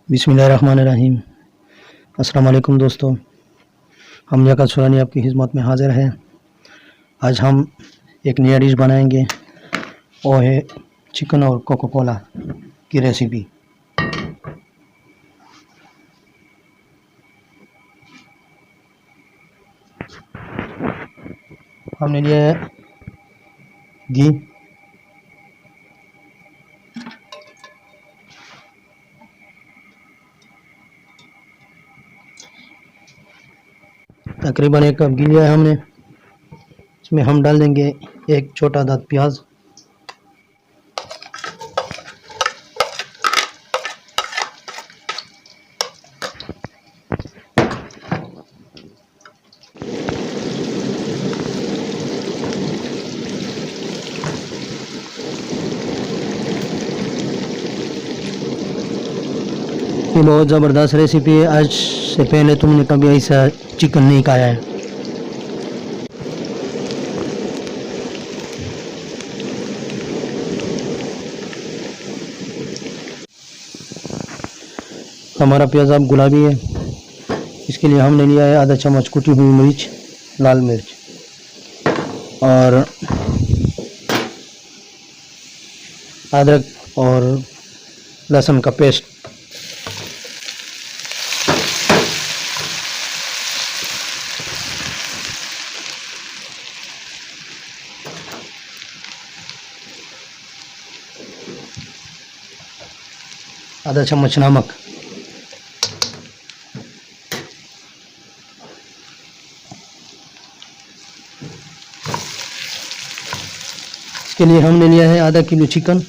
बिस्मिल्लाहिर्रहमानिर्रहीम। अस्सलाम वालेकुम दोस्तों, हम लियाकत सुरानी आपकी खिदमत में हाज़िर है। आज हम एक नया डिश बनाएंगे, वो है चिकन और कोका कोला की रेसिपी। हमने लिया है घी, तकरीबन 1 कप घी लिया है हमने। इसमें हम डाल देंगे एक छोटा दांत प्याज, ये बहुत ज़बरदस्त रेसिपी है। आज से पहले तुमने कभी ऐसा चिकन नहीं खाया है। हमारा प्याज अब गुलाबी है, इसके लिए हमने लिया है आधा चम्मच कुटी हुई मिर्च, लाल मिर्च, और अदरक और लहसुन का पेस्ट। आधा चम्मच नमक, इसके लिए हमने लिया है आधा किलो चिकन।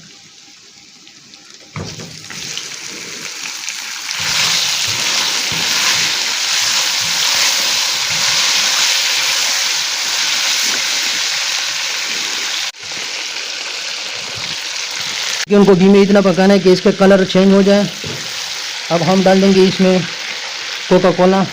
चिकन को घी में इतना पकाना है कि इसका कलर चेंज हो जाए। अब हम डाल देंगे इसमें कोका कोला,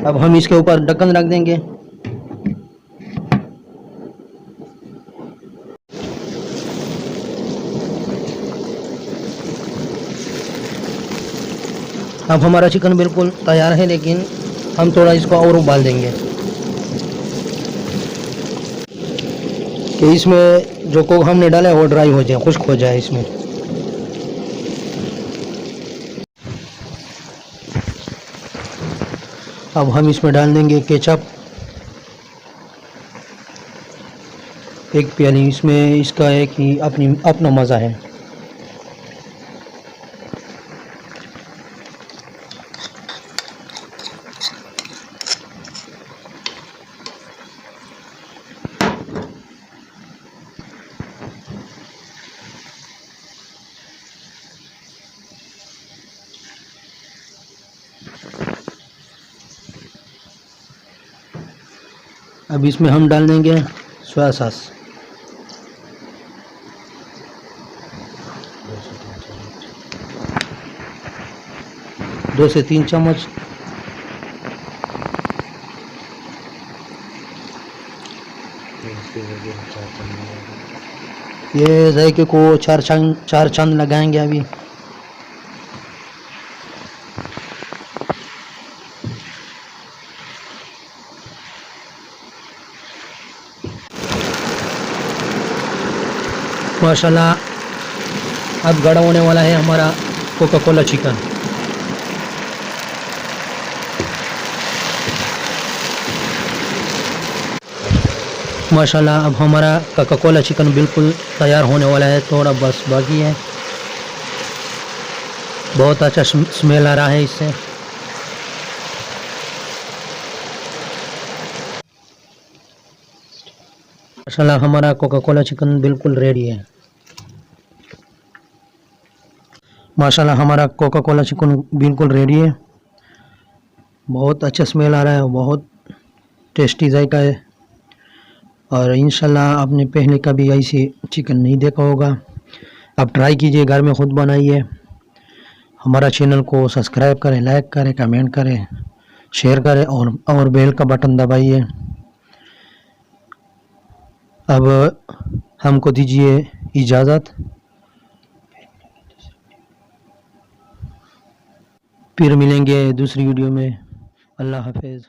अब हम इसके ऊपर ढक्कन रख देंगे। अब हमारा चिकन बिल्कुल तैयार है, लेकिन हम थोड़ा इसको और उबाल देंगे कि इसमें जो कोक हमने डाला है वो ड्राई हो जाए, खुश्क हो जाए इसमें। अब हम इसमें डाल देंगे केचप, 1 प्याली। इसमें इसका है कि अपना मज़ा है। अब इसमें हम डाल देंगे सोया सॉस, 2 से 3 चम्मच। ये जायके को 4 चांद लगाएंगे अभी। माशाल्लाह अब गाढ़ा होने वाला है हमारा कोका कोला चिकन। माशाल्लाह अब हमारा कोका कोला चिकन बिल्कुल तैयार होने वाला है, थोड़ा बस बाकी है। बहुत अच्छा स्मेल आ रहा है इससे। माशाल्लाह हमारा कोका कोला चिकन बिल्कुल रेडी है। माशाल्लाह हमारा कोका कोला चिकन बिल्कुल रेडी है। बहुत अच्छा स्मेल आ रहा है, बहुत टेस्टी जायका है। और इंशाल्लाह आपने पहले कभी ऐसी चिकन नहीं देखा होगा, आप ट्राई कीजिए, घर में ख़ुद बनाइए। हमारा चैनल को सब्सक्राइब करें, लाइक करें, कमेंट करें, शेयर करें और बेल का बटन दबाइए। अब हमको दीजिए इजाज़त, फिर मिलेंगे दूसरी वीडियो में। अल्लाह हाफिज़।